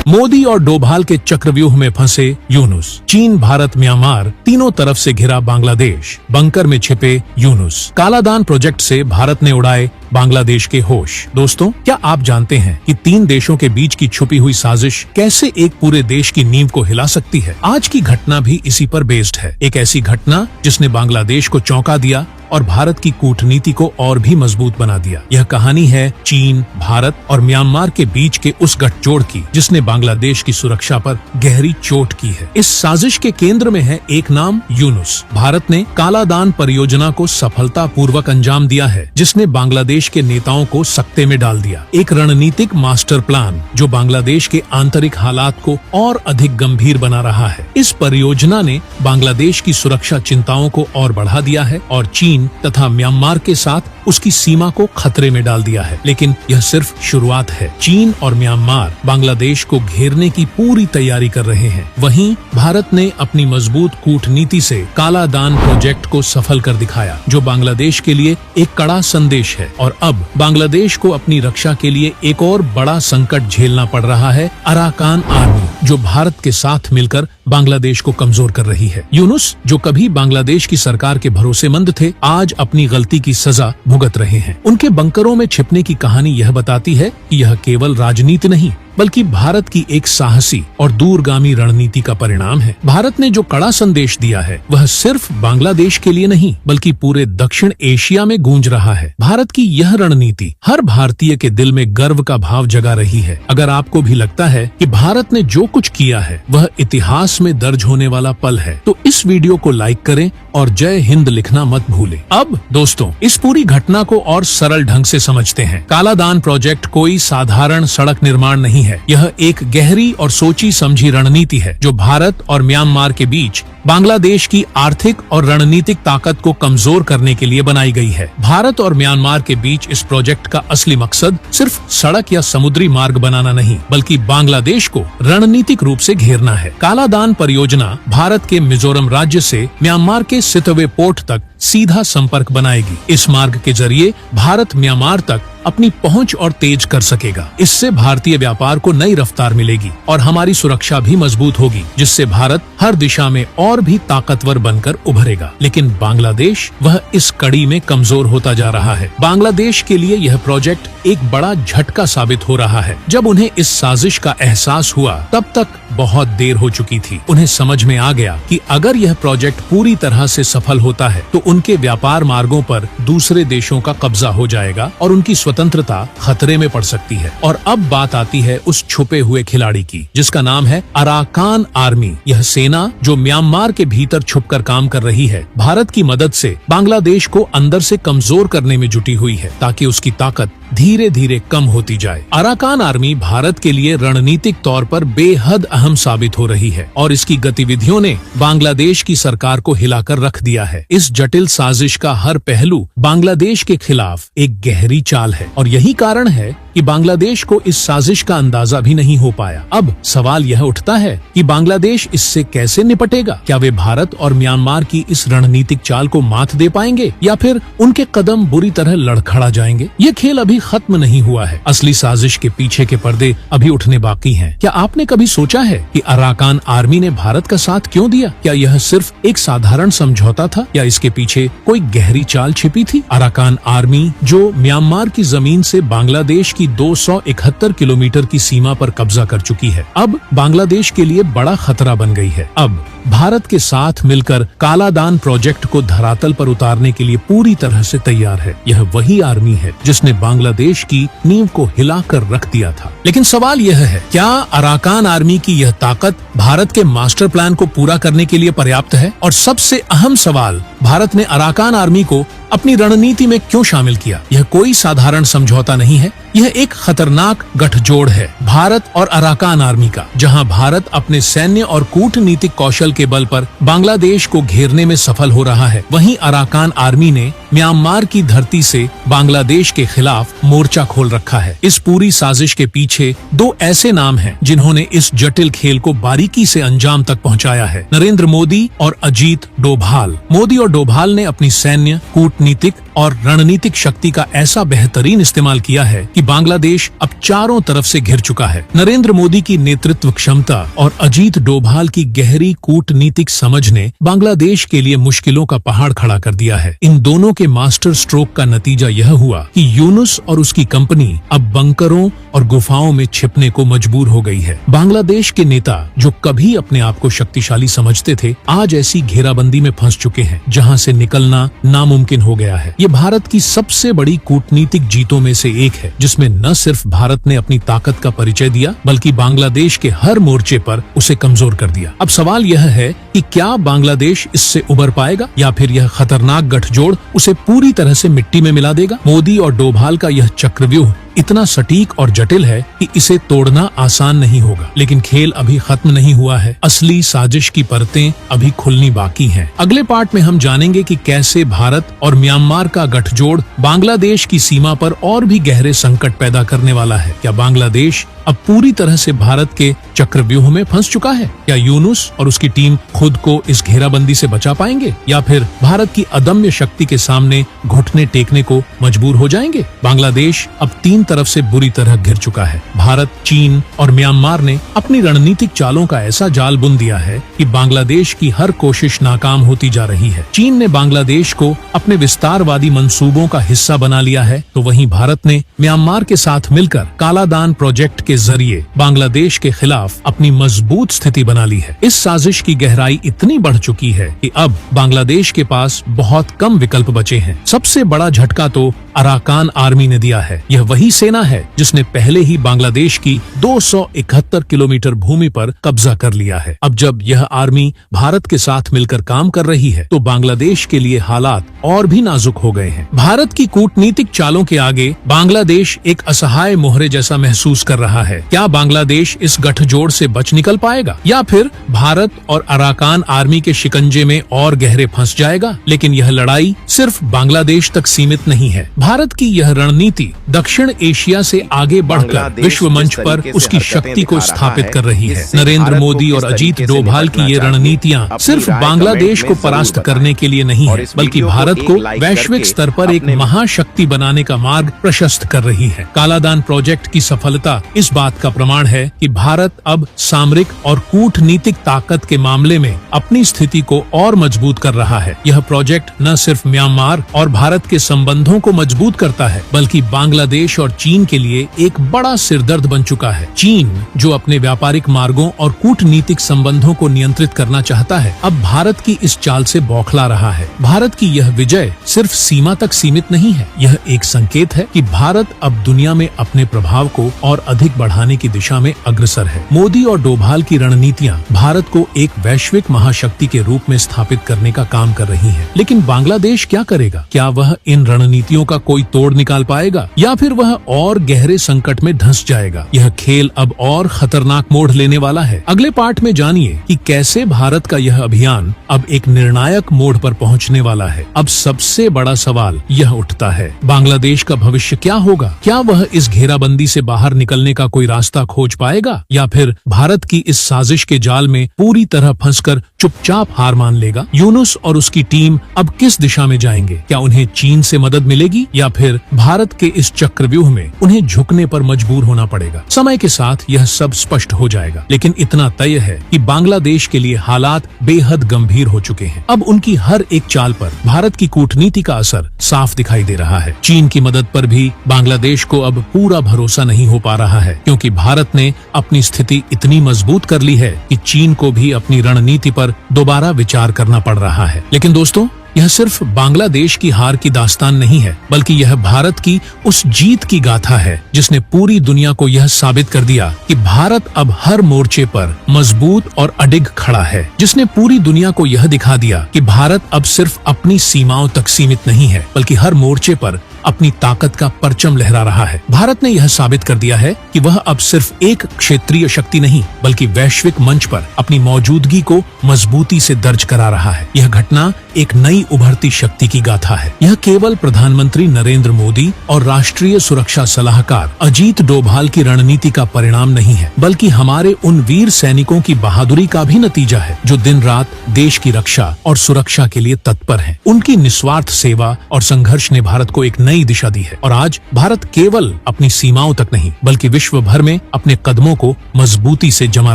मोदी और डोभाल के चक्रव्यूह में फंसे यूनुस। चीन, भारत, म्यांमार तीनों तरफ से घिरा बांग्लादेश। बंकर में छिपे यूनुस। कालादान प्रोजेक्ट से भारत ने उड़ाए बांग्लादेश के होश। दोस्तों, क्या आप जानते हैं कि 3 देशों के बीच की छुपी हुई साजिश कैसे एक पूरे देश की नींव को हिला सकती है? आज की घटना भी इसी पर बेस्ड है। एक ऐसी घटना जिसने बांग्लादेश को चौंका दिया और भारत की कूटनीति को और भी मजबूत बना दिया। यह कहानी है चीन, भारत और म्यांमार के बीच के उस गठजोड़ की जिसने बांग्लादेश की सुरक्षा पर गहरी चोट की है। इस साजिश के केंद्र में है एक नाम, यूनुस। भारत ने कालादान परियोजना को सफलतापूर्वक अंजाम दिया है, जिसने बांग्लादेश के नेताओं को सकते में डाल दिया। एक रणनीतिक मास्टर प्लान जो बांग्लादेश के आंतरिक हालात को और अधिक गंभीर बना रहा है। इस परियोजना ने बांग्लादेश की सुरक्षा चिंताओं को और बढ़ा दिया है और चीन तथा म्यांमार के साथ उसकी सीमा को खतरे में डाल दिया है। लेकिन यह सिर्फ शुरुआत है। चीन और म्यांमार बांग्लादेश को घेरने की पूरी तैयारी कर रहे हैं। वहीं भारत ने अपनी मजबूत कूटनीति से कालादान प्रोजेक्ट को सफल कर दिखाया, जो बांग्लादेश के लिए एक कड़ा संदेश है। और अब बांग्लादेश को अपनी रक्षा के लिए एक और बड़ा संकट झेलना पड़ रहा है, अराकान आर्मी, जो भारत के साथ मिलकर बांग्लादेश को कमजोर कर रही है। यूनुस, जो कभी बांग्लादेश की सरकार के भरोसेमंद थे, आज अपनी गलती की सजा भुगत रहे हैं। उनके बंकरों में छिपने की कहानी यह बताती है कि यह केवल राजनीति नहीं बल्कि भारत की एक साहसी और दूरगामी रणनीति का परिणाम है। भारत ने जो कड़ा संदेश दिया है वह सिर्फ बांग्लादेश के लिए नहीं बल्कि पूरे दक्षिण एशिया में गूंज रहा है। भारत की यह रणनीति हर भारतीय के दिल में गर्व का भाव जगा रही है। अगर आपको भी लगता है कि भारत ने जो कुछ किया है वह इतिहास में दर्ज होने वाला पल है, तो इस वीडियो को लाइक करें और जय हिंद लिखना मत भूलें। अब दोस्तों, इस पूरी घटना को और सरल ढंग से समझते हैं। कालादान प्रोजेक्ट कोई साधारण सड़क निर्माण नहीं है। यह एक गहरी और सोची समझी रणनीति है जो भारत और म्यांमार के बीच बांग्लादेश की आर्थिक और रणनीतिक ताकत को कमजोर करने के लिए बनाई गई है। भारत और म्यांमार के बीच इस प्रोजेक्ट का असली मकसद सिर्फ सड़क या समुद्री मार्ग बनाना नहीं बल्कि बांग्लादेश को रणनीतिक रूप से घेरना है। कालादान परियोजना भारत के मिजोरम राज्य से म्यांमार के सितवे पोर्ट तक सीधा संपर्क बनाएगी। इस मार्ग के जरिए भारत म्यांमार तक अपनी पहुंच और तेज कर सकेगा। इससे भारतीय व्यापार को नई रफ्तार मिलेगी और हमारी सुरक्षा भी मजबूत होगी, जिससे भारत हर दिशा में और भी ताकतवर बनकर उभरेगा। लेकिन बांग्लादेश, वह इस कड़ी में कमजोर होता जा रहा है। बांग्लादेश के लिए यह प्रोजेक्ट एक बड़ा झटका साबित हो रहा है। जब उन्हें इस साजिश का एहसास हुआ तब तक बहुत देर हो चुकी थी। उन्हें समझ में आ गया कि अगर यह प्रोजेक्ट पूरी तरह से सफल होता है तो उनके व्यापार मार्गों पर दूसरे देशों का कब्जा हो जाएगा और उनकी स्वतंत्रता खतरे में पड़ सकती है। और अब बात आती है उस छुपे हुए खिलाड़ी की, जिसका नाम है अराकान आर्मी। यह सेना जो म्यांमार के भीतर छुपकर काम कर रही है, भारत की मदद से बांग्लादेश को अंदर से कमजोर करने में जुटी हुई है ताकि उसकी ताकत धीरे धीरे कम होती जाए। अराकान आर्मी भारत के लिए रणनीतिक तौर पर बेहद अहम साबित हो रही है और इसकी गतिविधियों ने बांग्लादेश की सरकार को हिलाकर रख दिया है। इस जटिल साजिश का हर पहलू बांग्लादेश के खिलाफ एक गहरी चाल है और यही कारण है कि बांग्लादेश को इस साजिश का अंदाजा भी नहीं हो पाया। अब सवाल यह उठता है कि बांग्लादेश इससे कैसे निपटेगा? क्या वे भारत और म्यांमार की इस रणनीतिक चाल को मात दे पाएंगे या फिर उनके कदम बुरी तरह लड़खड़ा जाएंगे? ये खेल अभी खत्म नहीं हुआ है। असली साजिश के पीछे के पर्दे अभी उठने बाकी हैं। क्या आपने कभी सोचा है कि अराकान आर्मी ने भारत का साथ क्यों दिया? क्या यह सिर्फ एक साधारण समझौता था या इसके पीछे कोई गहरी चाल छिपी थी? अराकान आर्मी जो म्यांमार की जमीन से बांग्लादेश की 271 किलोमीटर की सीमा पर कब्जा कर चुकी है, अब बांग्लादेश के लिए बड़ा खतरा बन गई है। अब भारत के साथ मिलकर कालादान प्रोजेक्ट को धरातल पर उतारने के लिए पूरी तरह से तैयार है। यह वही आर्मी है जिसने बांग्लादेश की नींव को हिलाकर रख दिया था। लेकिन सवाल यह है, क्या अराकान आर्मी की यह ताकत भारत के मास्टर प्लान को पूरा करने के लिए पर्याप्त है? और सबसे अहम सवाल, भारत ने अराकान आर्मी को अपनी रणनीति में क्यों शामिल किया? यह कोई साधारण समझौता नहीं है, यह एक खतरनाक गठजोड़ है भारत और अराकान आर्मी का, जहां भारत अपने सैन्य और कूटनीतिक कौशल के बल पर बांग्लादेश को घेरने में सफल हो रहा है। वहीं अराकान आर्मी ने म्यांमार की धरती से बांग्लादेश के खिलाफ मोर्चा खोल रखा है। इस पूरी साजिश के पीछे 2 ऐसे नाम हैं जिन्होंने इस जटिल खेल को बारीकी से अंजाम तक पहुंचाया है, नरेंद्र मोदी और अजीत डोभाल। मोदी और डोभाल ने अपनी सैन्य, कूटनीतिक और रणनीतिक शक्ति का ऐसा बेहतरीन इस्तेमाल किया है कि बांग्लादेश अब चारों तरफ से घिर चुका है। नरेंद्र मोदी की नेतृत्व क्षमता और अजीत डोभाल की गहरी कूटनीतिक समझ ने बांग्लादेश के लिए मुश्किलों का पहाड़ खड़ा कर दिया है। इन दोनों के मास्टर स्ट्रोक का नतीजा यह हुआ कि यूनुस और उसकी कंपनी अब बंकरों और गुफाओं में छिपने को मजबूर हो गई है। बांग्लादेश के नेता जो कभी अपने आप को शक्तिशाली समझते थे, आज ऐसी घेराबंदी में फंस चुके हैं जहां से निकलना नामुमकिन हो गया है। ये भारत की सबसे बड़ी कूटनीतिक जीतों में से एक है, जिसमें न सिर्फ भारत ने अपनी ताकत का परिचय दिया, बल्कि बांग्लादेश के हर मोर्चे पर उसे कमजोर कर दिया। अब सवाल यह है कि क्या बांग्लादेश इससे उबर पाएगा या फिर यह खतरनाक गठजोड़ उसे पूरी तरह से मिट्टी में मिला देगा। मोदी और डोभाल का यह चक्रव्यूह इतना सटीक और जटिल है कि इसे तोड़ना आसान नहीं होगा, लेकिन खेल अभी खत्म नहीं हुआ है। असली साजिश की परतें अभी खुलनी बाकी हैं। अगले पार्ट में हम जानेंगे कि कैसे भारत और म्यांमार का गठजोड़ बांग्लादेश की सीमा पर और भी गहरे संकट पैदा करने वाला है। क्या बांग्लादेश अब पूरी तरह से भारत के चक्रव्यूह में फंस चुका है? क्या यूनुस और उसकी टीम खुद को इस घेराबंदी से बचा पाएंगे या फिर भारत की अदम्य शक्ति के सामने घुटने टेकने को मजबूर हो जाएंगे? बांग्लादेश अब तीन तरफ से बुरी तरह घिर चुका है। भारत, चीन और म्यांमार ने अपनी रणनीतिक चालों का ऐसा जाल बुन दिया है कि बांग्लादेश की हर कोशिश नाकाम होती जा रही है। चीन ने बांग्लादेश को अपने विस्तारवादी मंसूबों का हिस्सा बना लिया है, तो वहीं भारत ने म्यांमार के साथ मिलकर कालादान प्रोजेक्ट के जरिए बांग्लादेश के खिलाफ अपनी मजबूत स्थिति बना ली है। इस साजिश की गहराई इतनी बढ़ चुकी है कि अब बांग्लादेश के पास बहुत कम विकल्प बचे हैं। सबसे बड़ा झटका तो अराकान आर्मी ने दिया है। यह वही सेना है जिसने पहले ही बांग्लादेश की 271 किलोमीटर भूमि पर कब्जा कर लिया है। अब जब यह आर्मी भारत के साथ मिलकर काम कर रही है, तो बांग्लादेश के लिए हालात और भी नाजुक हो गए हैं। भारत की कूटनीतिक चालों के आगे बांग्लादेश एक असहाय मोहरे जैसा महसूस कर रहा है। क्या बांग्लादेश इस गठजोड़ से बच निकल पाएगा या फिर भारत और अराकान आर्मी के शिकंजे में और गहरे फंस जाएगा? लेकिन यह लड़ाई सिर्फ बांग्लादेश तक सीमित नहीं है। भारत की यह रणनीति दक्षिण एशिया से आगे बढ़कर विश्व मंच पर उसकी शक्ति को स्थापित कर रही है। नरेंद्र मोदी और अजीत डोभाल की ये रणनीतियां सिर्फ बांग्लादेश को परास्त करने के लिए नहीं है, बल्कि भारत को वैश्विक स्तर पर एक महाशक्ति बनाने का मार्ग प्रशस्त कर रही है। कालादान प्रोजेक्ट की सफलता इस बात का प्रमाण है कि भारत अब सामरिक और कूटनीतिक ताकत के मामले में अपनी स्थिति को और मजबूत कर रहा है। यह प्रोजेक्ट न सिर्फ म्यांमार और भारत के संबंधों को मजबूत करता है, बल्कि बांग्लादेश और चीन के लिए एक बड़ा सिरदर्द बन चुका है। चीन, जो अपने व्यापारिक मार्गों और कूटनीतिक संबंधों को नियंत्रित करना चाहता है, अब भारत की इस चाल से बौखला रहा है। भारत की यह विजय सिर्फ सीमा तक सीमित नहीं है, यह एक संकेत है कि भारत अब दुनिया में अपने प्रभाव को और अधिक बढ़ाने की दिशा में अग्रसर है। मोदी और डोभाल की रणनीतियां भारत को एक वैश्विक महाशक्ति के रूप में स्थापित करने का काम कर रही हैं। लेकिन बांग्लादेश क्या करेगा? क्या वह इन रणनीतियों का कोई तोड़ निकाल पाएगा या फिर वह और गहरे संकट में धंस जाएगा? यह खेल अब और खतरनाक मोड़ लेने वाला है। अगले पार्ट में जानिए कि कैसे भारत का यह अभियान अब एक निर्णायक मोड़ पर पहुंचने वाला है। अब सबसे बड़ा सवाल यह उठता है, बांग्लादेश का भविष्य क्या होगा? क्या वह इस घेराबंदी से बाहर निकलने का कोई रास्ता खोज पाएगा या फिर भारत की इस साजिश के जाल में पूरी तरह फंसकर चुपचाप हार मान लेगा? यूनुस और उसकी टीम अब किस दिशा में जाएंगे? क्या उन्हें चीन से मदद मिलेगी या फिर भारत के इस चक्रव्यूह में उन्हें झुकने पर मजबूर होना पड़ेगा? समय के साथ यह सब स्पष्ट हो जाएगा, लेकिन इतना तय है कि बांग्लादेश के लिए हालात बेहद गंभीर हो चुके हैं। अब उनकी हर एक चाल पर भारत की कूटनीति का असर साफ दिखाई दे रहा है। चीन की मदद पर भी बांग्लादेश को अब पूरा भरोसा नहीं हो पा रहा है, क्योंकि भारत ने अपनी स्थिति इतनी मजबूत कर ली है कि चीन को भी अपनी रणनीति पर दोबारा विचार करना पड़ रहा है। लेकिन दोस्तों, यह सिर्फ बांग्लादेश की हार की दास्तान नहीं है, बल्कि यह भारत की उस जीत की गाथा है जिसने पूरी दुनिया को यह साबित कर दिया कि भारत अब हर मोर्चे पर मजबूत और अडिग खड़ा है। जिसने पूरी दुनिया को यह दिखा दिया कि भारत अब सिर्फ अपनी सीमाओं तक सीमित नहीं है, बल्कि हर मोर्चे पर अपनी ताकत का परचम लहरा रहा है। भारत ने यह साबित कर दिया है कि वह अब सिर्फ एक क्षेत्रीय शक्ति नहीं बल्कि वैश्विक मंच पर अपनी मौजूदगी को मजबूती से दर्ज करा रहा है। यह घटना एक नई उभरती शक्ति की गाथा है। यह केवल प्रधानमंत्री नरेंद्र मोदी और राष्ट्रीय सुरक्षा सलाहकार अजीत डोभाल की रणनीति का परिणाम नहीं है, बल्कि हमारे उन वीर सैनिकों की बहादुरी का भी नतीजा है जो दिन रात देश की रक्षा और सुरक्षा के लिए तत्पर हैं। उनकी निस्वार्थ सेवा और संघर्ष ने भारत को एक नई दिशा दी है और आज भारत केवल अपनी सीमाओं तक नहीं बल्कि विश्व भर में अपने कदमों को मजबूती से जमा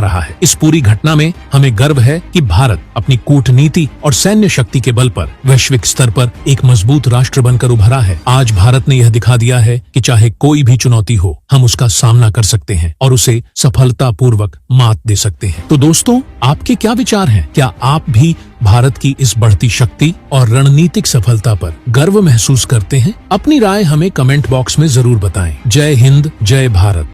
रहा है। इस पूरी घटना में हमें गर्व है कि भारत अपनी कूटनीति और सैन्य शक्ति के बल पर वैश्विक स्तर पर एक मजबूत राष्ट्र बनकर उभरा है। आज भारत ने यह दिखा दिया है कि चाहे कोई भी चुनौती हो, हम उसका सामना कर सकते हैं और उसे सफलतापूर्वक मात दे सकते हैं। तो दोस्तों, आपके क्या विचार हैं? क्या आप भी भारत की इस बढ़ती शक्ति और रणनीतिक सफलता पर गर्व महसूस करते हैं? अपनी राय हमें कमेंट बॉक्स में जरूर बताएं। जय हिंद, जय भारत।